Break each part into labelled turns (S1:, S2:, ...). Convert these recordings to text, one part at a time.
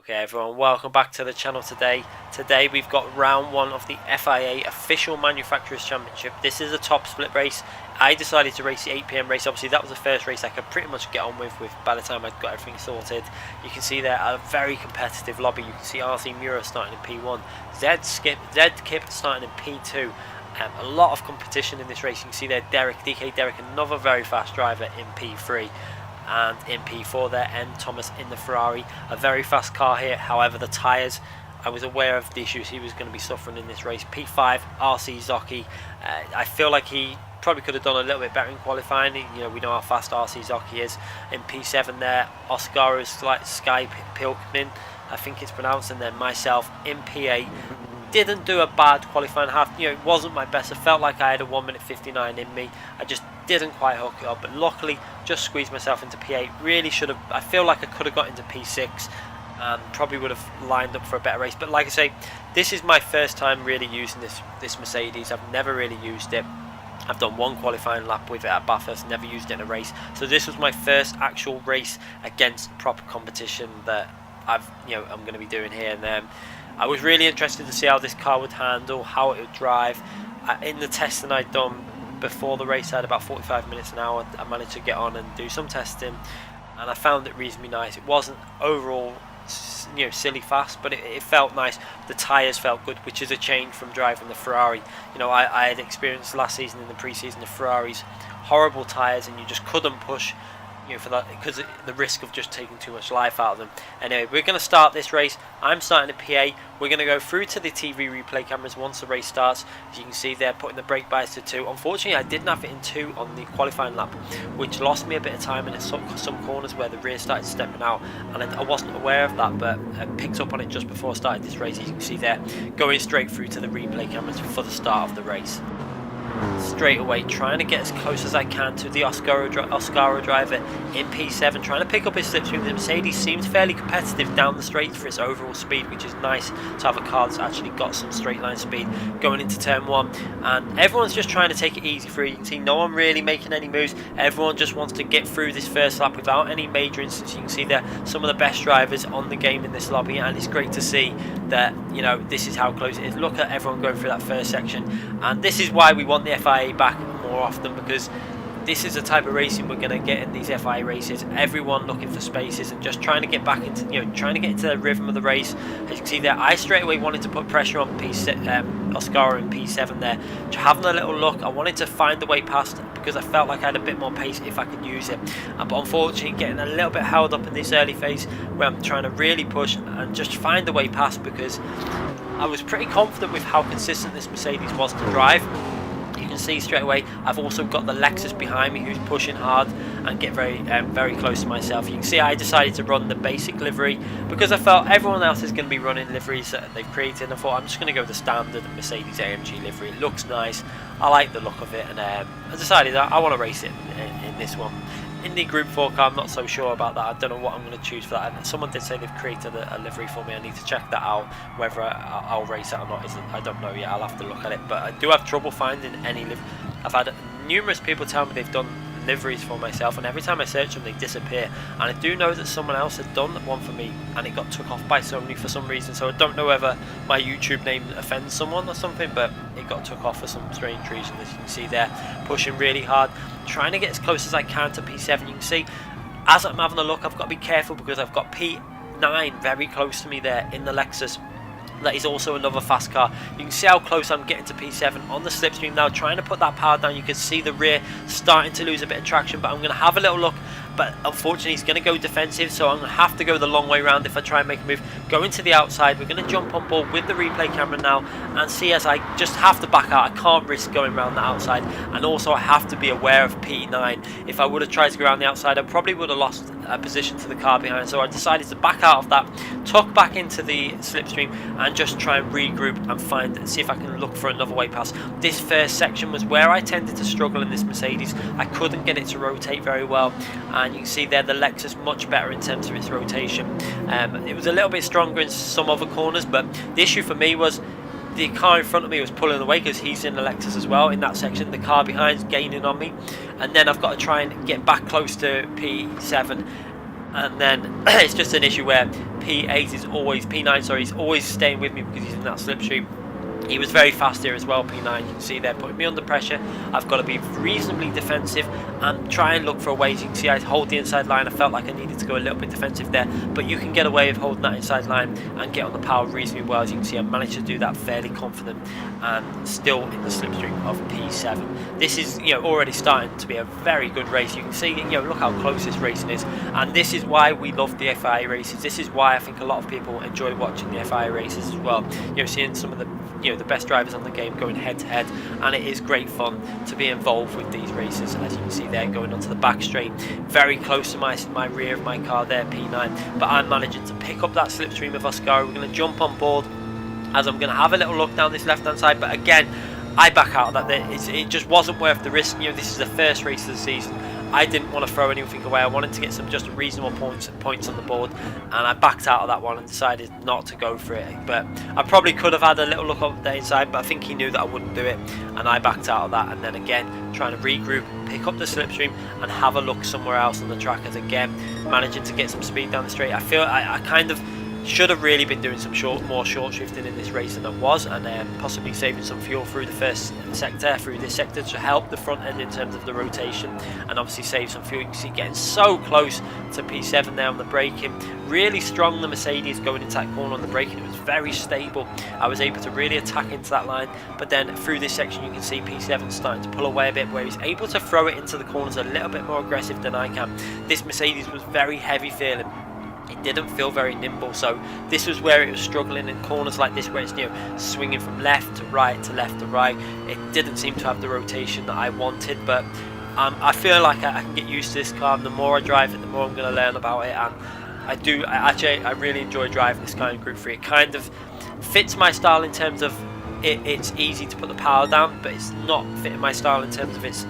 S1: Okay everyone, welcome back to the channel today. Today we've got round 1 of the FIA Official Manufacturers Championship. This is a top split race. I decided to race the 8 PM race. Obviously that was the first race I could pretty much get on with by the time I'd got everything sorted. You can see there a very competitive lobby. You can see RC Mura starting in P1, Z-Kip starting in P2. A lot of competition in this race. You can see there DK Derek, another very fast driver in P3. And in P4 there, Thomas in the Ferrari, a very fast car here. However, the tyres, I was aware of the issues he was going to be suffering in this race. P5 RC Zocchi, I feel like he probably could have done a little bit better in qualifying. You know, we know how fast RC Zocchi is. In P7 there, Oscar Sky Pilkman, I think it's pronounced, and then myself in P8. Didn't do a bad qualifying half. You know, it wasn't my best. I felt like I had a 1:59 in me. I just didn't quite hook it up, but luckily just squeezed myself into P8. Really should have, I feel like I could have got into P6 and probably would have lined up for a better race. But like I say, this is my first time really using this Mercedes. I've never really used it. I've done one qualifying lap with it at Bathurst, never used it in a race. So this was my first actual race against proper competition that I'm going to be doing here. And I was really interested to see how this car would handle, how it would drive. In the testing I'd done before the race, I had about 45 minutes an hour. I managed to get on and do some testing, and I found it reasonably nice. It wasn't overall, silly fast, but it felt nice. The tyres felt good, which is a change from driving the Ferrari. You know, I had experienced last season in the pre-season the Ferrari's horrible tyres, and you just couldn't push. For that, because the risk of just taking too much life out of them. Anyway, we're going to start this race. I'm starting at PA. We're going to go through to the TV replay cameras once the race starts. As you can see there, putting the brake bias to 2. Unfortunately, I didn't have it in 2 on the qualifying lap, which lost me a bit of time in some corners where the rear started stepping out, and I wasn't aware of that, but I picked up on it just before I started this race. As you can see there, going straight through to the replay cameras for the start of the race. Straight away, trying to get as close as I can to the Oscaro driver in P7, trying to pick up his slipstream. The Mercedes seems fairly competitive down the straight for its overall speed, which is nice to have a car that's actually got some straight line speed going into turn 1. And everyone's just trying to take it easy through. You can see no one really making any moves. Everyone just wants to get through this first lap without any major incidents. You can see there some of the best drivers on the game in this lobby, and it's great to see that, this is how close it is. Look at everyone going through that first section, and this is why we want the FIA back more often, because this is the type of racing we're going to get in these FIA races. Everyone looking for spaces and just trying to get back into, trying to get into the rhythm of the race. As you can see there, I straight away wanted to put pressure on Oscar in P7 there. Having a little look, I wanted to find the way past because I felt like I had a bit more pace if I could use it. But unfortunately, getting a little bit held up in this early phase where I'm trying to really push and just find the way past, because I was pretty confident with how consistent this Mercedes was to drive. You can see straight away I've also got the Lexus behind me who's pushing hard and get very close to myself. You can see I decided to run the basic livery because I felt everyone else is going to be running liveries that they've created, and I thought I'm just going to go with the standard Mercedes AMG livery. It looks nice, I like the look of it, and I decided that I want to race it in this one. In the Group 4 car, I'm not so sure about that. I don't know what I'm going to choose for that. And someone did say they've created a livery for me. I need to check that out. Whether I'll race it or not, I don't know yet. I'll have to look at it. But I do have trouble finding any livery. I've had numerous people tell me they've done liveries for myself, and every time I search them they disappear. And I do know that someone else had done one for me and it got took off by Sony for some reason, so I don't know whether my YouTube name offends someone or something, but it got took off for some strange reason. As you can see there, pushing really hard, trying to get as close as I can to P7. You can see as I'm having a look, I've got to be careful because I've got P9 very close to me there in the Lexus. That is also another fast car. You can see how close I'm getting to P7 on the slipstream now, trying to put that power down. You can see the rear starting to lose a bit of traction, but I'm going to have a little look. But unfortunately he's going to go defensive, so I'm going to have to go the long way around if I try and make a move. Going to the outside, we're going to jump on board with the replay camera now and see as I just have to back out. I can't risk going around the outside, and also I have to be aware of P9. If I would have tried to go around the outside, I probably would have lost a position to the car behind, so I decided to back out of that, tuck back into the slipstream and just try and regroup and see if I can look for another way past. This first section was where I tended to struggle in this Mercedes. I couldn't get it to rotate very well, and you can see there the Lexus much better in terms of its rotation. It was a little bit stronger in some other corners, but the issue for me was the car in front of me was pulling away because he's in the Lexus as well in that section. The car behind's gaining on me, and then I've got to try and get back close to P7 and then it's just an issue where P9 sorry, is always staying with me because he's in that slipstream. He was very fast here as well, P9, you can see there, putting me under pressure. I've got to be reasonably defensive and try and look for a way. As you can see, I hold the inside line. I felt like I needed to go a little bit defensive there, but you can get away with holding that inside line and get on the power reasonably well. As you can see, I managed to do that fairly confident and still in the slipstream of P7. This is, already starting to be a very good race. You can see, look how close this racing is, and this is why we love the FIA races. This is why I think a lot of people enjoy watching the FIA races as well. Seeing some of the the best drivers on the game going head to head, and it is great fun to be involved with these races. As you can see there, going onto the back straight, very close to my rear of my car there, P9, but I'm managing to pick up that slipstream of Oscar. We're going to jump on board as I'm going to have a little look down this left hand side, but again I back out of that. It just wasn't worth the risk. This is the first race of the season. I didn't want to throw anything away. I wanted to get some just reasonable points on the board, and I backed out of that one and decided not to go for it. But I probably could have had a little look up the inside, but I think he knew that I wouldn't do it, and I backed out of that. And then again, trying to regroup, pick up the slipstream, and have a look somewhere else on the track. As again, managing to get some speed down the straight. I feel I kind of should have really been doing some more short shifting in this race than I was, and possibly saving some fuel through the first sector, through this sector, to help the front end in terms of the rotation, and obviously save some fuel. You can see getting so close to P7 there on the braking. Really strong, the Mercedes, going into that corner on the braking. It was very stable. I was able to really attack into that line, but then through this section you can see P7 starting to pull away a bit, where he's able to throw it into the corners a little bit more aggressive than I can. This Mercedes was very heavy feeling. It didn't feel very nimble, so this was where it was struggling in corners like this, where it's swinging from left to right to left to right. It didn't seem to have the rotation that I wanted, but I feel like I can get used to this car, and the more I drive it, the more I'm going to learn about it. And I really enjoy driving this car in Group 3. It kind of fits my style in terms of it's easy to put the power down, but it's not fitting my style in terms of its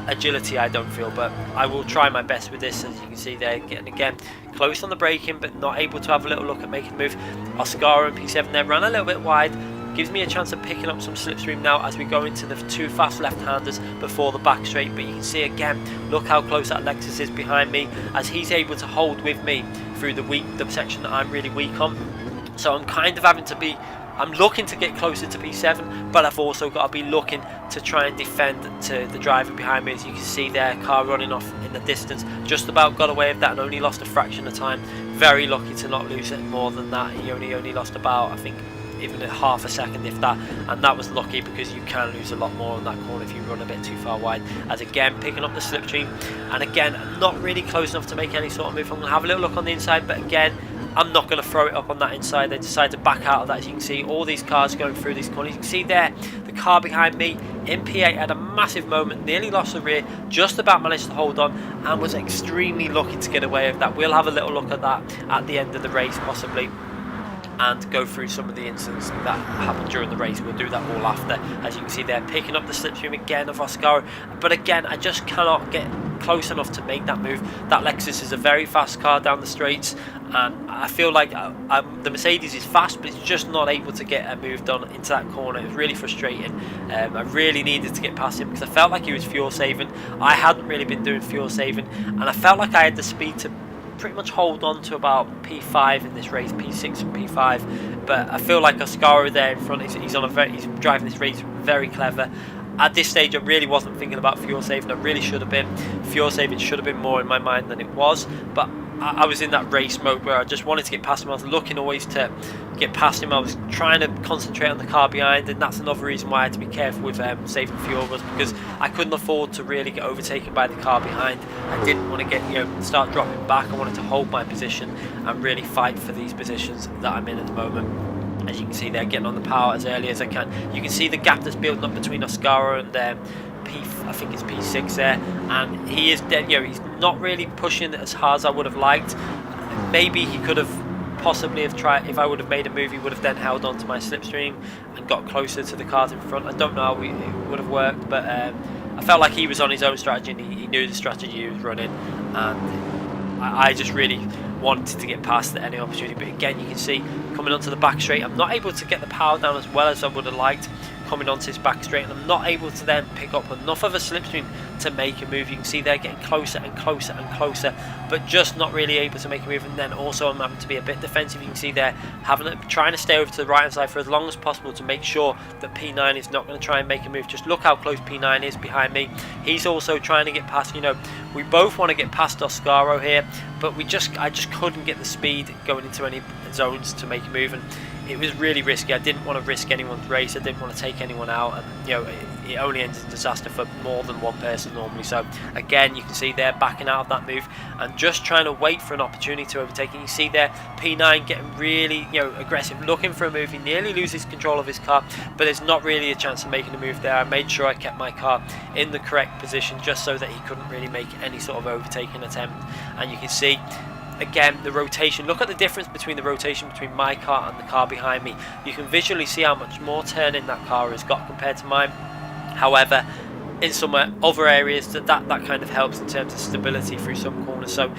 S1: agility, I don't feel. But I will try my best with this. As you can see there, getting again close on the braking, but not able to have a little look at making a move. Oscar and P7 there ran a little bit wide, gives me a chance of picking up some slipstream now as we go into the two fast left-handers before the back straight. But you can see again, look how close that Lexus is behind me, as he's able to hold with me through the section that I'm really weak on. So I'm kind of having to be, I'm looking to get closer to P7, but I've also got to be looking to try and defend to the driver behind me. As you can see there, car running off in the distance, just about got away with that and only lost a fraction of time. Very lucky to not lose it more than that. He only lost about, I think, even half a second, if that, and that was lucky, because you can lose a lot more on that corner if you run a bit too far wide. As again, picking up the slipstream, and again, not really close enough to make any sort of move. I'm going to have a little look on the inside, but again, I'm not going to throw it up on that inside. They decide to back out of that. As you can see, all these cars going through these corners. You can see there, the car behind me in P8 had a massive moment, nearly lost the rear, just about managed to hold on, and was extremely lucky to get away with that. We'll have a little look at that at the end of the race, possibly, and go through some of the incidents that happened during the race. We'll do that all after. As you can see there, picking up the slipstream again of Oscar, but again, I just cannot get close enough to make that move. That Lexus is a very fast car down the straights, and I feel like the Mercedes is fast, but it's just not able to get a move done into that corner. It was really frustrating. I really needed to get past him because I felt like he was fuel saving. I hadn't really been doing fuel saving, and I felt like I had the speed to pretty much hold on to about P5 in this race, P6 and P5. But I feel like Oscar there in front, he's driving this race very clever. At this stage, I really wasn't thinking about fuel saving. I really should have been. Fuel saving should have been more in my mind than it was. But I was in that race mode where I just wanted to get past him. I was looking always to get past him. I was trying to concentrate on the car behind, and that's another reason why I had to be careful with saving fuel, was because I couldn't afford to really get overtaken by the car behind. I didn't want to get start dropping back. I wanted to hold my position and really fight for these positions that I'm in at the moment. As you can see there, getting on the power as early as I can. You can see the gap that's building up between Oscar and I think it's P6 there, and he is dead. He's not really pushing as hard as I would have liked. Maybe he could have possibly have tried. If I would have made a move, he would have then held on to my slipstream and got closer to the cars in front. I don't know how it would have worked, but I felt like he was on his own strategy, and he knew the strategy he was running, and I just really wanted to get past any opportunity. But again, you can see coming onto the back straight, I'm not able to get the power down as well as I would have liked coming onto this back straight, and I'm not able to then pick up enough of a slipstream to make a move. You can see they're getting closer and closer and closer, but just not really able to make a move. And then also I'm having to be a bit defensive. You can see they're trying to stay over to the right hand side for as long as possible to make sure that P9 is not going to try and make a move. Just look how close P9 is behind me. He's also trying to get past, you know, we both want to get past Oscaro here, but I just couldn't get the speed going into any zones to make a move, and it was really risky. I didn't want to risk anyone's race. I didn't want to take anyone out, and you know, it only ends in disaster for more than one person normally. So again, you can see they're backing out of that move and just trying to wait for an opportunity to overtake. And you see there P9 getting really, you know, aggressive, looking for a move. He nearly loses control of his car, but there's not really a chance of making a move there. I made sure I kept my car in the correct position just so that he couldn't really make any sort of overtaking attempt. And you can see again the rotation. Look at the difference between the rotation between my car and the car behind me. You can visually see how much more turning that car has got compared to mine. However, in some other areas that kind of helps in terms of stability through some corners. So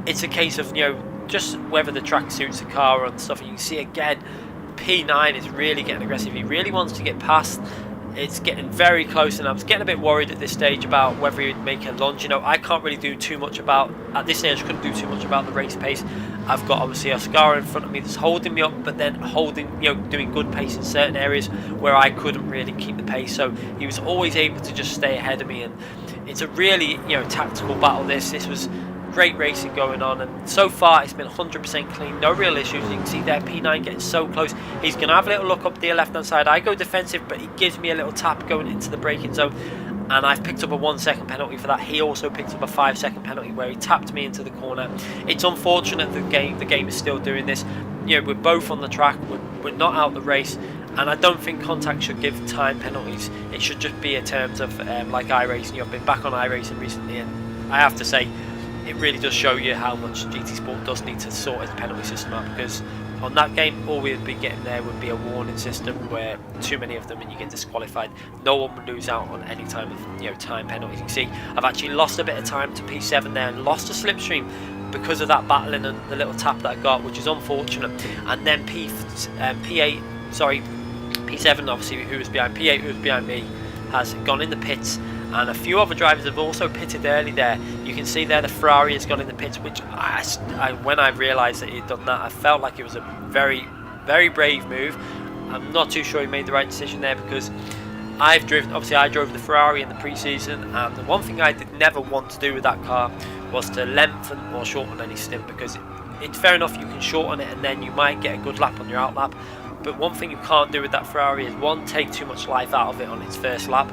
S1: it's a case of, you know, just whether the track suits the car and stuff. And you can see again P9 is really getting aggressive. He really wants to get past. It's getting very close, and I was getting a bit worried at this stage about whether he'd make a lunge. You know, I can't really do too much about, at this stage I couldn't do too much about the race pace. I've got obviously Oscar in front of me that's holding me up, but then holding, you know, doing good pace in certain areas where I couldn't really keep the pace. So he was always able to just stay ahead of me, and it's a really, you know, tactical battle. This was great racing going on, and so far it's been 100% clean, no real issues. You can see there P9 getting so close. He's going to have a little look up the left hand side. I go defensive, but he gives me a little tap going into the braking zone, and I've picked up a 1 second penalty for that. He also picked up a 5 second penalty where he tapped me into the corner. It's unfortunate the game is still doing this. You know, we're both on the track, we're not out the race, and I don't think contact should give time penalties. It should just be in terms of like iRacing. I've been back on iRacing recently, and I have to say it really does show you how much GT Sport does need to sort its penalty system out, because on that game all we'd be getting there would be a warning system where too many of them and you get disqualified. No one would lose out on any time of, you know, time penalties. You can see I've actually lost a bit of time to P7 there and lost a slipstream because of that battling and the little tap that I got, which is unfortunate. And then P7 obviously, who was behind P8, who was behind me, has gone in the pits. And a few other drivers have also pitted early there. You can see there the Ferrari has gone in the pits, which when I realised that he'd done that, I felt like it was a very, very brave move. I'm not too sure he made the right decision there, because I drove the Ferrari in the pre-season, and the one thing I did never want to do with that car was to lengthen or shorten any stint, because it's fair enough you can shorten it and then you might get a good lap on your out lap, but one thing you can't do with that Ferrari is, one, take too much life out of it on its first lap,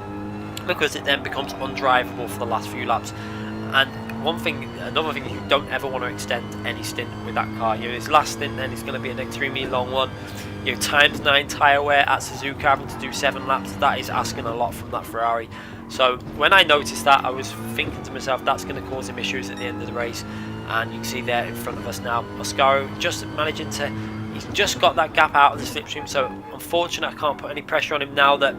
S1: because it then becomes undrivable for the last few laps. And another thing, you don't ever want to extend any stint with that car. You know, his last stint then is going to be an extremely long one. You know, ×9 tyre wear at Suzuka, having to do 7 laps, that is asking a lot from that Ferrari. So when I noticed that, I was thinking to myself, that's going to cause him issues at the end of the race. And you can see there in front of us now, Oscaro just managing to, he's just got that gap out of the slipstream. So unfortunately, I can't put any pressure on him now that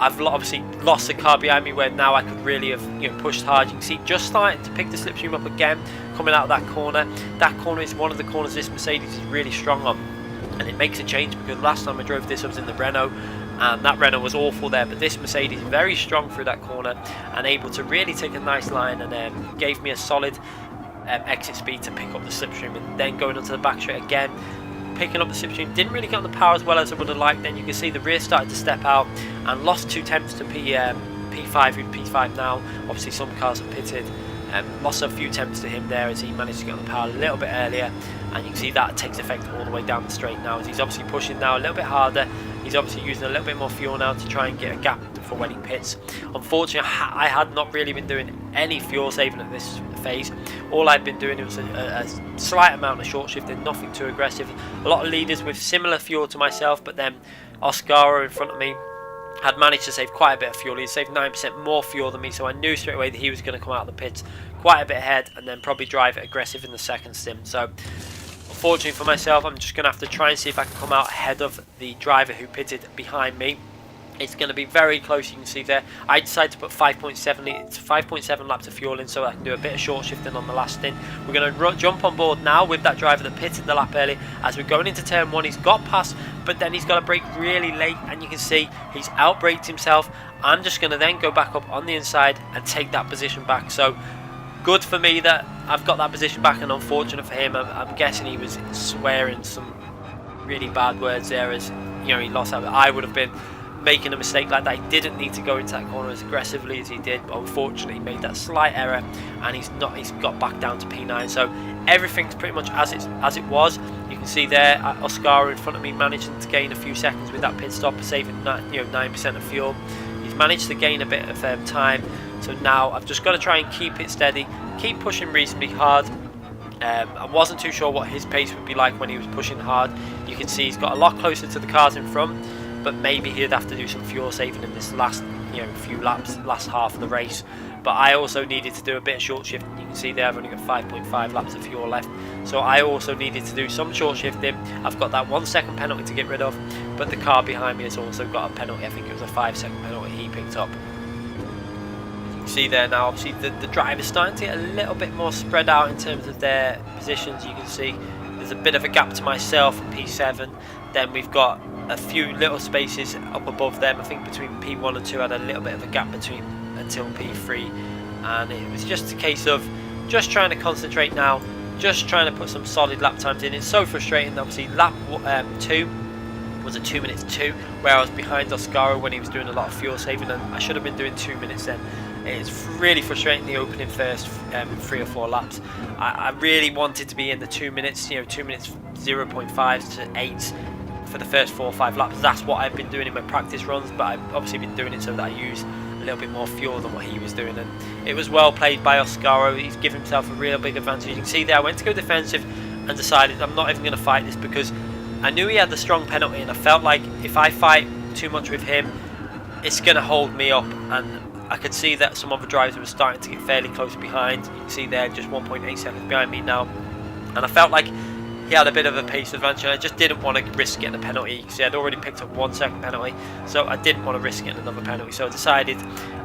S1: I've obviously lost the car behind me, where now I could really have, you know, pushed hard. You can see just starting to pick the slipstream up again, coming out of that corner. That corner is one of the corners this Mercedes is really strong on, and it makes a change, because last time I drove this I was in the Renault, and that Renault was awful there, but this Mercedes is very strong through that corner and able to really take a nice line, and gave me a solid exit speed to pick up the slipstream, and then going onto the back straight again, picking up the slipstream. Didn't really get on the power as well as I would have liked. Then you can see the rear started to step out, and lost 2 tenths to P5, who's P5 now. Obviously some cars have pitted, lost a few tenths to him there as he managed to get on the power a little bit earlier, and you can see that takes effect all the way down the straight now, as he's obviously pushing now a little bit harder. He's obviously using a little bit more fuel now to try and get a gap for when he pits. Unfortunately, I had not really been doing any fuel saving at this phase. All I'd been doing was a slight amount of short shifting, nothing too aggressive. A lot of leaders with similar fuel to myself, but then Oscaro in front of me had managed to save quite a bit of fuel. He saved 9% more fuel than me, so I knew straight away that he was going to come out of the pits quite a bit ahead and then probably drive it aggressive in the second stint. So unfortunately for myself, I'm just going to have to try and see if I can come out ahead of the driver who pitted behind me. It's going to be very close, you can see there. I decided to put 5.7 laps of fuel in so I can do a bit of short shifting on the last stint. We're going to jump on board now with that driver that pitted the lap early. As we're going into turn 1, he's got past, but then he's got to brake really late, and you can see he's outbraked himself. I'm just going to then go back up on the inside and take that position back. So good for me that I've got that position back, and unfortunate for him. I'm guessing he was swearing some really bad words there, as he lost out. I would have been making a mistake like that. He didn't need to go into that corner as aggressively as he did, but unfortunately he made that slight error, and he's got back down to P9. So everything's pretty much as it was. You can see there Oscar in front of me managing to gain a few seconds with that pit stop, saving 9% of fuel. He's managed to gain a bit of time, so now I've just got to try and keep it steady, keep pushing reasonably hard. I wasn't too sure what his pace would be like when he was pushing hard. You can see he's got a lot closer to the cars in front, but maybe he'd have to do some fuel saving in this last few laps, last half of the race. But I also needed to do a bit of short shifting. You can see there I've only got 5.5 laps of fuel left, so I also needed to do some short shifting. I've got that 1 second penalty to get rid of, but the car behind me has also got a penalty. I think it was a 5-second penalty he picked up. You can see there now, obviously the driver's starting to get a little bit more spread out in terms of their positions. You can see there's a bit of a gap to myself in P7. Then we've got a few little spaces up above them. I think between P1 and 2 had a little bit of a gap between until P3, and it was just a case of just trying to concentrate now, just trying to put some solid lap times in. It's so frustrating. Obviously lap 2 was a 2 minutes 2, where I was behind Oscaro when he was doing a lot of fuel saving, and I should have been doing 2 minutes then. It's really frustrating the opening first 3 or 4 laps. I really wanted to be in the 2 minutes, 2 minutes 0.5 to 8 for the first 4 or 5 laps. That's what I've been doing in my practice runs, but I've obviously been doing it so that I use a little bit more fuel than what he was doing, and it was well played by Oscaro. He's given himself a real big advantage. You can see there I went to go defensive and decided I'm not even going to fight this, because I knew he had the strong penalty, and I felt like if I fight too much with him, it's going to hold me up. And I could see that some other drivers were starting to get fairly close behind. You can see there just 1.8 seconds behind me now, and I felt like he had a bit of a pace advantage, and I just didn't want to risk getting a penalty. You can see I'd already picked up 1 second penalty, so I didn't want to risk getting another penalty. So I decided,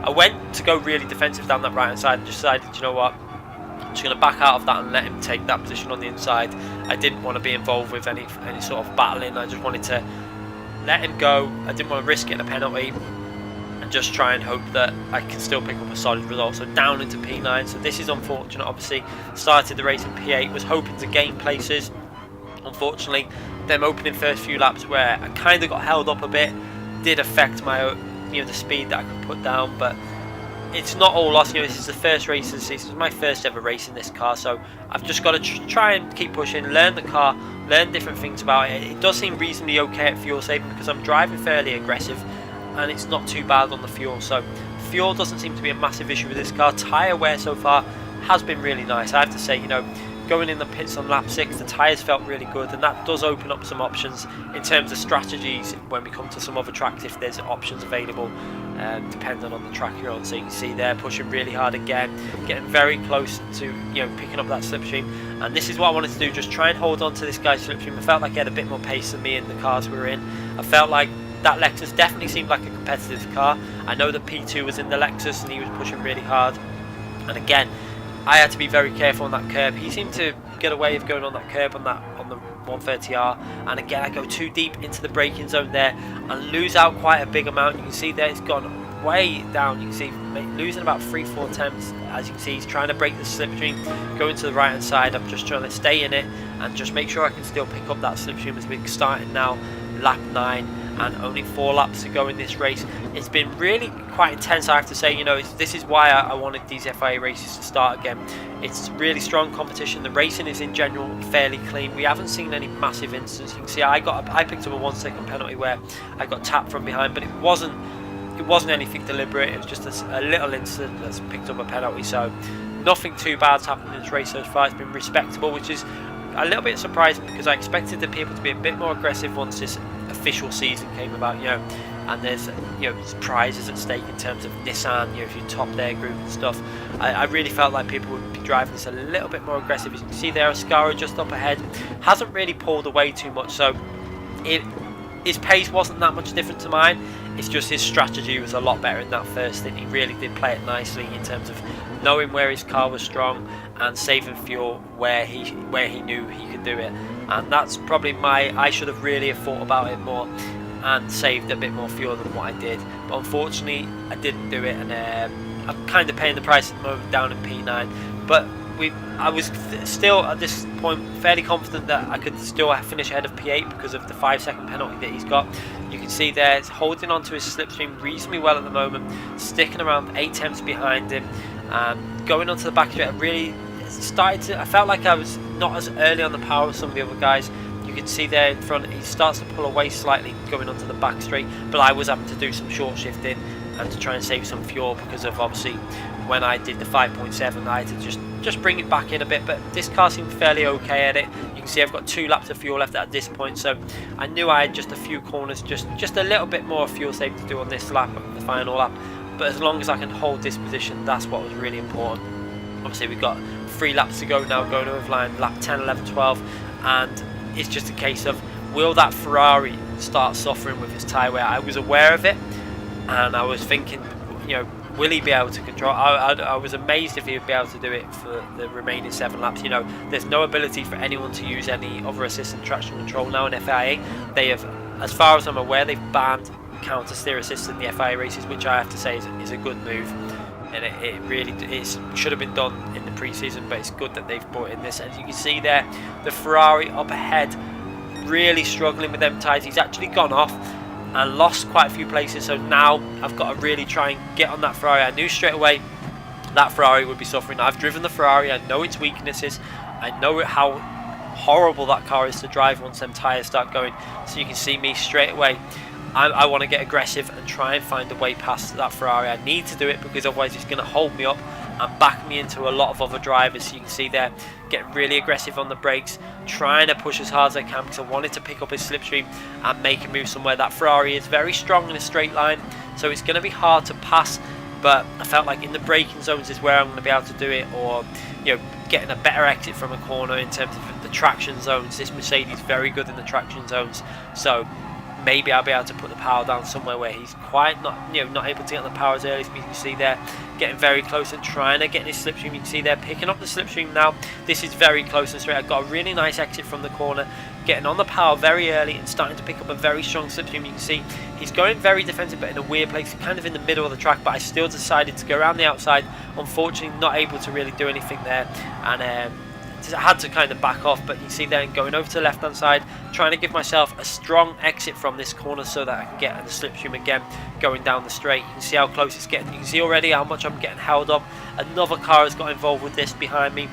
S1: I went to go really defensive down that right hand side and decided, you know what, I'm just going to back out of that and let him take that position on the inside. I didn't want to be involved with any sort of battling. I just wanted to let him go. I didn't want to risk getting a penalty, and just try and hope that I can still pick up a solid result. So down into P9. So this is unfortunate. Obviously started the race in P8, was hoping to gain places. Unfortunately, them opening first few laps where I kind of got held up a bit did affect my the speed that I could put down, but it's not all lost. This is the first race of the season. It's my first ever race in this car, so I've just got to try and keep pushing, learn the car, learn different things about it. It does seem reasonably okay at fuel saving, because I'm driving fairly aggressive and it's not too bad on the fuel. So fuel doesn't seem to be a massive issue with this car. Tyre wear so far has been really nice. I have to say, going in the pits on lap 6, the tyres felt really good, and that does open up some options in terms of strategies when we come to some other tracks, if there's options available, depending on the track you're on. So you can see there pushing really hard again, getting very close to picking up that slipstream, and this is what I wanted to do, just try and hold on to this guy's slipstream. I felt like he had a bit more pace than me in the cars we were in. I felt like that Lexus definitely seemed like a competitive car. I know that P2 was in the Lexus and he was pushing really hard, and again I had to be very careful on that curb. He seemed to get away with going on that curb on the 130R, and again I go too deep into the braking zone there and lose out quite a big amount. You can see there it's gone way down. You can see losing about 3-4 attempts. As you can see, he's trying to break the slipstream, going to the right hand side. I'm just trying to stay in it and just make sure I can still pick up that slipstream as we're starting now lap 9 and only 4 laps to go in this race. It's been really quite intense, I have to say. This is why I wanted these FIA races to start again. It's really strong competition. The racing is in general fairly clean. We haven't seen any massive incidents. You can see I picked up a 1 second penalty where I got tapped from behind, but it wasn't anything deliberate. It was just a little incident that's picked up a penalty. So nothing too bad's happened in this race so far. It's been respectable, which is a little bit surprising, because I expected the people to be a bit more aggressive once this official season came about, and there's prizes at stake in terms of Nissan, if you top their group and stuff. I really felt like people would be driving this a little bit more aggressive. As you can see there, Oscaro just up ahead hasn't really pulled away too much, so his pace wasn't that much different to mine. It's just his strategy was a lot better in that first stint. He really did play it nicely in terms of knowing where his car was strong and saving fuel where he knew he could do it. And that's probably I should have really thought about it more and saved a bit more fuel than what I did, but unfortunately I didn't do it, and I'm kind of paying the price at the moment down in P9. But I was still at this point fairly confident that I could still finish ahead of P8 because of the 5-second penalty that he's got. You can see there, it's holding on to his slipstream reasonably well at the moment, sticking around 8 tenths behind him. Going onto the back straight, I felt like I was not as early on the power as some of the other guys. You can see there in front, he starts to pull away slightly going onto the back straight, but I was having to do some short shifting and to try and save some fuel, because of obviously when I did the 5.7 I had to just bring it back in a bit, but this car seemed fairly okay at it. You can see I've got 2 laps of fuel left at this point, so I knew I had just a few corners, just a little bit more fuel save to do on this lap, the final lap. But as long as I can hold this position, that's what was really important. Obviously we've got 3 laps to go now, going over line, lap 10, 11, 12, and it's just a case of, will that Ferrari start suffering with his tyre wear? I was aware of it, and I was thinking, will he be able to control? I was amazed if he would be able to do it for the remaining 7 laps. There's no ability for anyone to use any other assistant traction control now in FIA. They have, as far as I'm aware, they've banned counter steer assist in the FIA races, which I have to say is a good move. And it really should have been done in the pre-season, but it's good that they've brought in this. As you can see there, the Ferrari up ahead really struggling with them tyres. He's actually gone off and lost quite a few places, so now I've got to really try and get on that Ferrari. I knew straight away that Ferrari would be suffering. I've driven the Ferrari, I know its weaknesses, I know how horrible that car is to drive once them tyres start going. So you can see me straight away, I want to get aggressive and try and find a way past that Ferrari. I need to do it, because otherwise it's going to hold me up and back me into a lot of other drivers. So you can see there, getting really aggressive on the brakes, trying to push as hard as I can, because I wanted to pick up his slipstream and make a move somewhere. That Ferrari is very strong in a straight line, so it's going to be hard to pass, but I felt like in the braking zones is where I'm going to be able to do it, or getting a better exit from a corner in terms of the traction zones. This Mercedes is very good in the traction zones, so maybe I'll be able to put the power down somewhere where he's quite not able to get the power as early as you can see there, getting very close and trying to get his slipstream. You can see there, picking up the slipstream now. This is very close and straight. I've got a really nice exit from the corner, getting on the power very early and starting to pick up a very strong slipstream. You can see he's going very defensive, but in a weird place, kind of in the middle of the track, but I still decided to go around the outside. Unfortunately, not able to really do anything there, and I had to kind of back off. But you see there, going over to the left hand side, trying to give myself a strong exit from this corner so that I can get the slipstream again going down the straight. You can see how close it's getting. You can see already how much I'm getting held up. Another car has got involved with this behind me,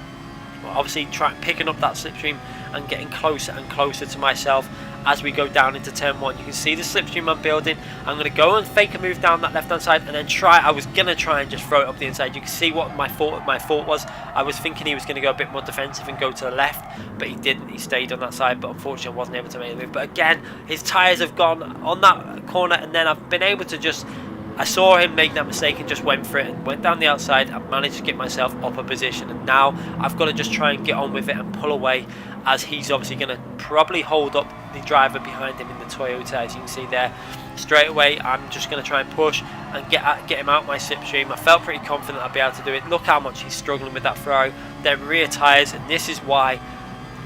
S1: obviously picking up that slipstream and getting closer and closer to myself as we go down into turn 1. You can see the slipstream I'm building. I'm going to go and fake a move down that left hand side and then I was going to try and just throw it up the inside. You can see what my thought was. I was thinking he was going to go a bit more defensive and go to the left, but he didn't. He stayed on that side, but unfortunately I wasn't able to make a move. But again, his tyres have gone on that corner, and then I've been able to I saw him make that mistake and just went for it and went down the outside and managed to get myself up a position. And now I've got to just try and get on with it and pull away, as he's obviously going to probably hold up the driver behind him in the Toyota. As you can see there, straight away I'm just going to try and push and get him out my slipstream. I felt pretty confident I'd be able to do it. Look how much he's struggling with that Ferrari. Their rear tyres, and this is why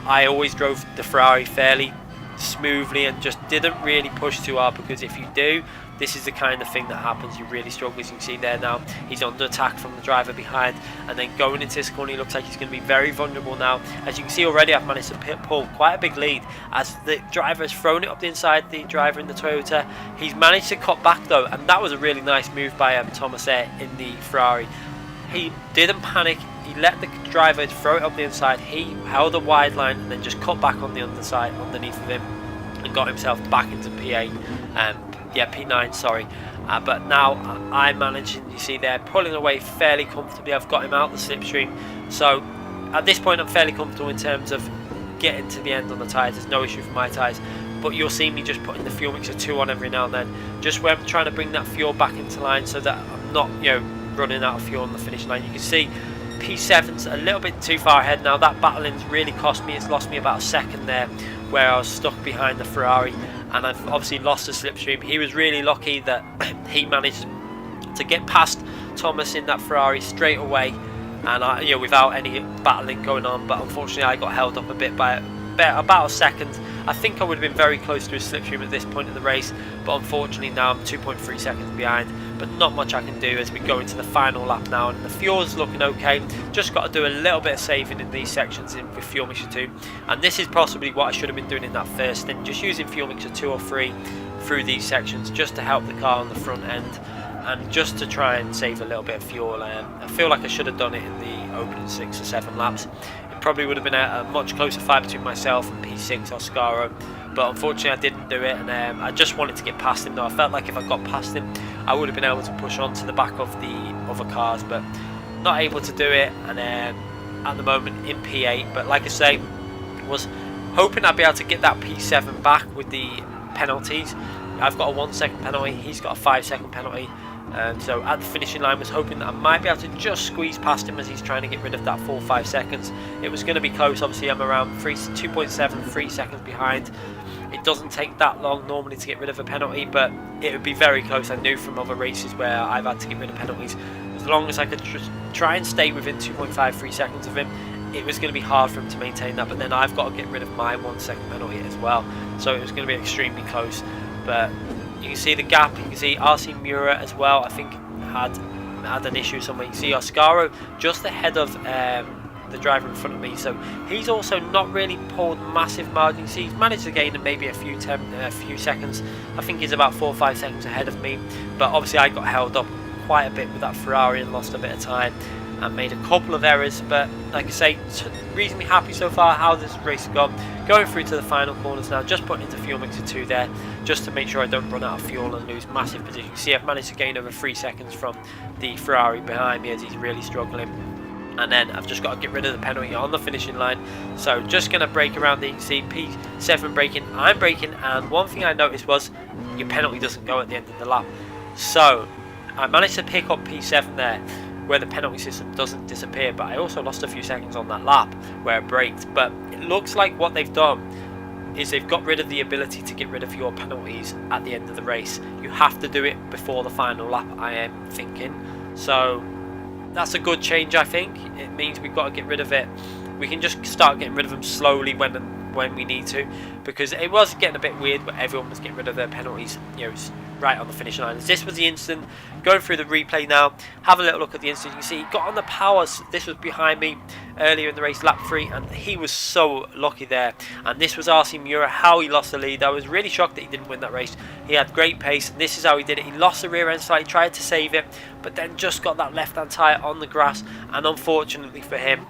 S1: I always drove the Ferrari fairly smoothly and just didn't really push too hard, because if you do, this is the kind of thing that happens. You really struggle. As you can see there now, he's under attack from the driver behind, and then going into this corner, he looks like he's going to be very vulnerable now. As you can see already, I've managed to pull quite a big lead as the driver has thrown it up the inside. The driver in the Toyota, he's managed to cut back though, and that was a really nice move by Thomas in the Ferrari. He didn't panic. He let the driver throw it up the inside. He held a wide line and then just cut back on the underside underneath of him and got himself back into P9, sorry. But now I'm managing, you see there, pulling away fairly comfortably. I've got him out the slipstream, so at this point I'm fairly comfortable in terms of getting to the end on the tyres. There's no issue for my tyres, but you'll see me just putting the fuel mixer 2 on every now and then, just where I'm trying to bring that fuel back into line so that I'm not running out of fuel on the finish line. You can see P7's a little bit too far ahead now. That battling's really cost me. It's lost me about a second there where I was stuck behind the Ferrari, and I've obviously lost the slipstream. He was really lucky that he managed to get past Thomas in that Ferrari straight away, and without any battling going on. But unfortunately, I got held up a bit by about a second. I think I would have been very close to a slipstream at this point in the race, but unfortunately now I'm 2.3 seconds behind. But not much I can do as we go into the final lap now, and the fuel's looking okay. Just got to do a little bit of saving in these sections with fuel mixture 2, and this is possibly what I should have been doing in that first stint, just using fuel mixture 2 or 3 through these sections just to help the car on the front end and just to try and save a little bit of fuel. I feel like I should have done it in the opening 6 or 7 laps. It probably would have been a much closer fight between myself and P6 Oscaro, but unfortunately I didn't do it, and I just wanted to get past him though. I felt like if I got past him I would have been able to push on to the back of the other cars, but not able to do it, and at the moment in P8. But like I say, was hoping I'd be able to get that P7 back with the penalties. I've got a 1 second penalty, he's got a 5 second penalty, so at the finishing line was hoping that I might be able to just squeeze past him as he's trying to get rid of that full 5 seconds. It was going to be close. Obviously I'm around 2.7, 3 seconds behind. It doesn't take that long normally to get rid of a penalty, but it would be very close. I knew from other races where I've had to get rid of penalties, as long as I could just try and stay within 2.5, 3 seconds of him, it was going to be hard for him to maintain that. But then I've got to get rid of my 1 second penalty as well, so it was going to be extremely close. But you can see the gap. You can see RC Mura as well, I think had an issue somewhere. You can see Oscaro just ahead of the driver in front of me, so he's also not really pulled massive margins. He's managed to gain maybe a few seconds. I think he's about 4 or 5 seconds ahead of me, but obviously I got held up quite a bit with that Ferrari and lost a bit of time and made a couple of errors. But like I say, reasonably happy so far how this race has gone. Going through to the final corners now, just putting into fuel mixer 2 there, just to make sure I don't run out of fuel and lose massive position. You see I've managed to gain over 3 seconds from the Ferrari behind me as he's really struggling. And then I've just got to get rid of the penalty on the finishing line, so just going to brake around the, you can see P7 braking, I'm braking, and one thing I noticed was your penalty doesn't go at the end of the lap. So I managed to pick up P7 there where the penalty system doesn't disappear, but I also lost a few seconds on that lap where I braked. But it looks like what they've done is they've got rid of the ability to get rid of your penalties at the end of the race. You have to do it before the final lap, I am thinking. So that's a good change, I think. It means we've got to get rid of it. We can just start getting rid of them slowly when we need to, because it was getting a bit weird where everyone was getting rid of their penalties, you know, right on the finish line. This was the instant. Going through the replay now, have a little look at the instant. You can see he got on the powers. This was behind me earlier in the race, lap 3, and he was so lucky there. And this was RC Mura, how he lost the lead. I was really shocked that he didn't win that race. He had great pace, and this is how he did it. He lost the rear end slightly, tried to save it, but then just got that left hand tyre on the grass, and unfortunately for him,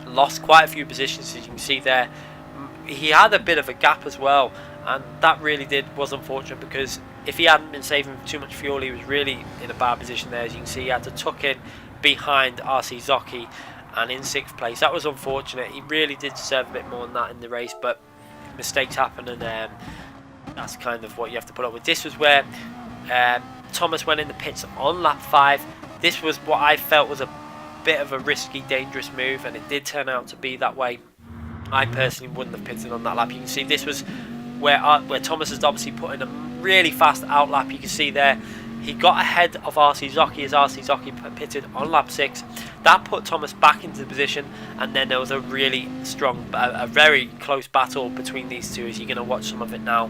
S1: lost quite a few positions. As you can see there, he had a bit of a gap as well, and that really was unfortunate, because if he hadn't been saving too much fuel, he was really in a bad position there. As you can see, he had to tuck in behind RC Zocchi and in 6th place. That was unfortunate. He really did deserve a bit more than that in the race, but mistakes happen, and that's kind of what you have to put up with. This was where Thomas went in the pits on lap 5. This was what I felt was a bit of a risky, dangerous move, and it did turn out to be that way. I personally wouldn't have pitted on that lap. You can see this was where Thomas has obviously put in a really fast out lap. You can see there he got ahead of RC Zocchi as RC Zocchi pitted on lap 6. That put Thomas back into the position, and then there was a really strong, a very close battle between these two, as you're going to watch some of it now.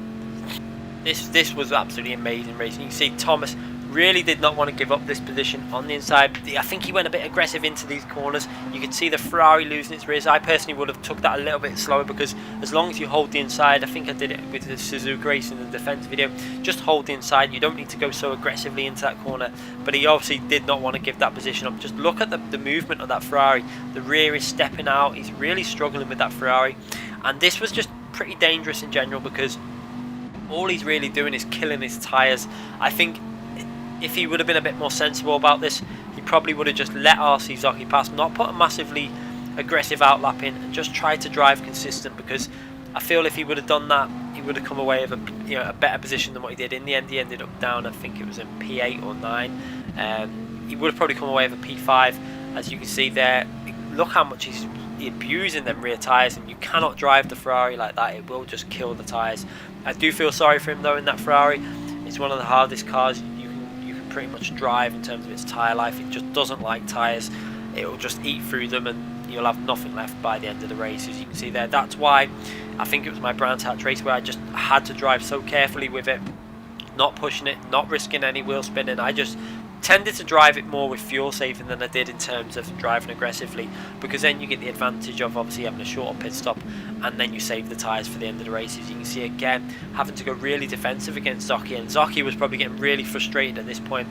S1: This was absolutely amazing racing. You can see Thomas really did not want to give up this position on the inside. I think he went a bit aggressive into these corners. You could see the Ferrari losing its rears. I personally would have took that a little bit slower, because as long as you hold the inside, I think I did it with the Suzuka race in the defense video, just hold the inside. You don't need to go so aggressively into that corner, but he obviously did not want to give that position up. Just look at the movement of that Ferrari. The rear is stepping out. He's really struggling with that Ferrari, and this was just pretty dangerous in general, because all he's really doing is killing his tyres. I think if he would have been a bit more sensible about this, he probably would have just let RC Zocchi pass, not put a massively aggressive outlap in, and just try to drive consistent, because I feel if he would have done that, he would have come away with a better position than what he did. In the end, he ended up down, I think it was in P8 or 9. He would have probably come away with a P5, as you can see there. Look how much he's abusing them rear tyres, and you cannot drive the Ferrari like that. It will just kill the tyres. I do feel sorry for him though in that Ferrari. It's one of the hardest cars you can pretty much drive in terms of its tyre life. It just doesn't like tyres. It will just eat through them, and you'll have nothing left by the end of the race. As you can see there, that's why I think it was my Brands Hatch race where I just had to drive so carefully with it, not pushing it, not risking any wheel spinning. I just tended to drive it more with fuel saving than I did in terms of driving aggressively, because then you get the advantage of obviously having a shorter pit stop, and then you save the tyres for the end of the race. As you can see again, having to go really defensive against Zocchi, and Zocchi was probably getting really frustrated at this point.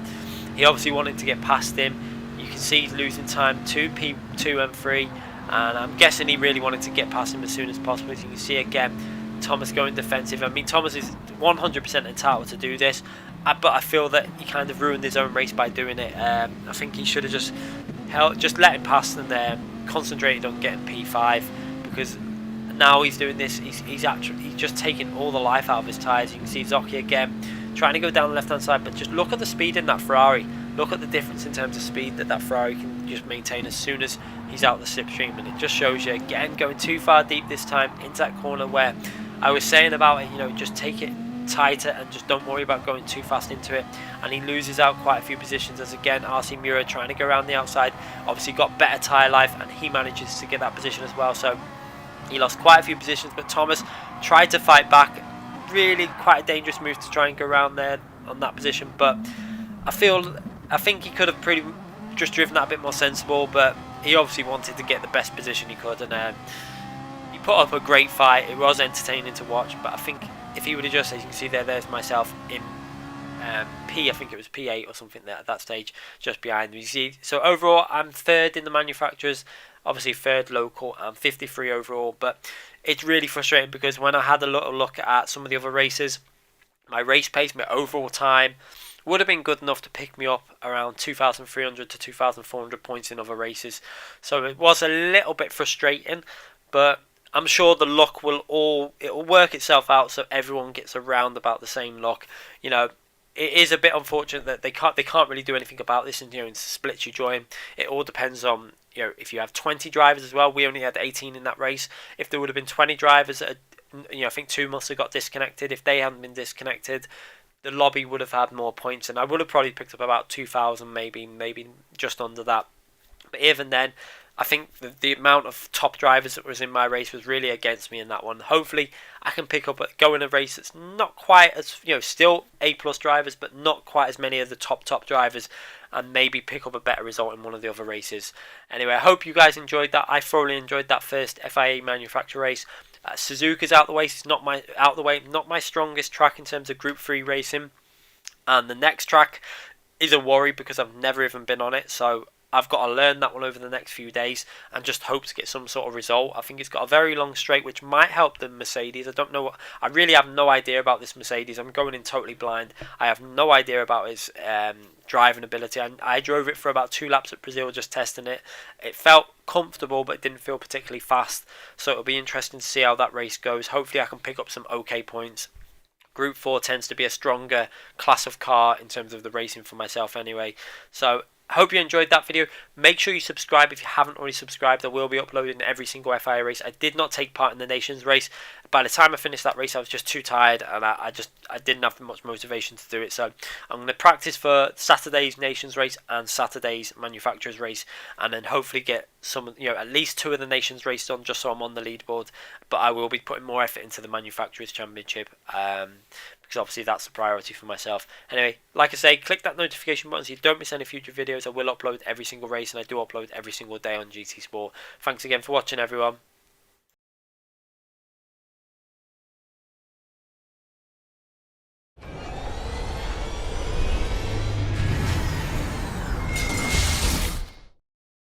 S1: He obviously wanted to get past him. You can see he's losing time to P2 and 3, and I'm guessing he really wanted to get past him as soon as possible. As you can see again, Thomas going defensive. I mean, Thomas is 100% entitled to do this, but I feel that he kind of ruined his own race by doing it. I think he should have just let him pass and concentrated on getting P5, because now he's doing this. He's just taking all the life out of his tyres. You can see Zocchi again trying to go down the left hand side, but just look at the speed in that Ferrari. Look at the difference in terms of speed that Ferrari can just maintain as soon as he's out the slipstream, and it just shows you again going too far deep this time into that corner where I was saying about it, you know, just take it tighter and just don't worry about going too fast into it. And he loses out quite a few positions as again RC Mura trying to go around the outside, obviously got better tyre life, and he manages to get that position as well. So he lost quite a few positions, but Thomas tried to fight back. Really quite a dangerous move to try and go around there on that position, but I think he could have just driven that a bit more sensible, but he obviously wanted to get the best position he could, and he put up a great fight. It was entertaining to watch, but I think if he would have just, as you can see there's myself in I think it was P8 or something there at that stage, just behind me. You see, so overall I'm third in the manufacturers, obviously third local, and 53 overall, but it's really frustrating because when I had a little look at some of the other races, my race pace, my overall time would have been good enough to pick me up around 2,300 to 2,400 points in other races. So it was a little bit frustrating, but I'm sure the luck it'll work itself out so everyone gets around about the same luck. You know, it is a bit unfortunate that they can't really do anything about this, and you know, in splits you join. It all depends on, you know, if you have 20 drivers as well. We only had 18 in that race. If there would have been 20 drivers, you know, I think 2 must have got disconnected. If they hadn't been disconnected, the lobby would have had more points, and I would have probably picked up about 2,000, maybe just under that. But even then, I think the amount of top drivers that was in my race was really against me in that one. Hopefully, I can go in a race that's not quite as, you know, still A+ drivers, but not quite as many of the top drivers, and maybe pick up a better result in one of the other races. Anyway, I hope you guys enjoyed that. I thoroughly enjoyed that first FIA manufacturer race. Suzuka's out the way. It's not my strongest track in terms of Group 3 racing, and the next track is a worry because I've never even been on it. So I've got to learn that one over the next few days and just hope to get some sort of result. I think it's got a very long straight, which might help the Mercedes. I don't know. I really have no idea about this Mercedes. I'm going in totally blind. I have no idea about its driving ability. I drove it for about 2 laps at Brazil, just testing it. It felt comfortable, but it didn't feel particularly fast. So it'll be interesting to see how that race goes. Hopefully I can pick up some okay points. Group 4 tends to be a stronger class of car in terms of the racing for myself anyway. So I hope you enjoyed that video. Make sure you subscribe if you haven't already subscribed. I will be uploading every single FIA race. I did not take part in the Nations race. By the time I finished that race, I was just too tired, and I didn't have much motivation to do it. So I'm going to practice for Saturday's Nations race and Saturday's Manufacturers race, and then hopefully get some, you know, at least 2 of the Nations race done, just so I'm on the leaderboard. But I will be putting more effort into the Manufacturers Championship, because obviously that's the priority for myself. Anyway, like I say, click that notification button so you don't miss any future videos. I will upload every single race, and I do upload every single day on GT Sport. Thanks again for watching, everyone.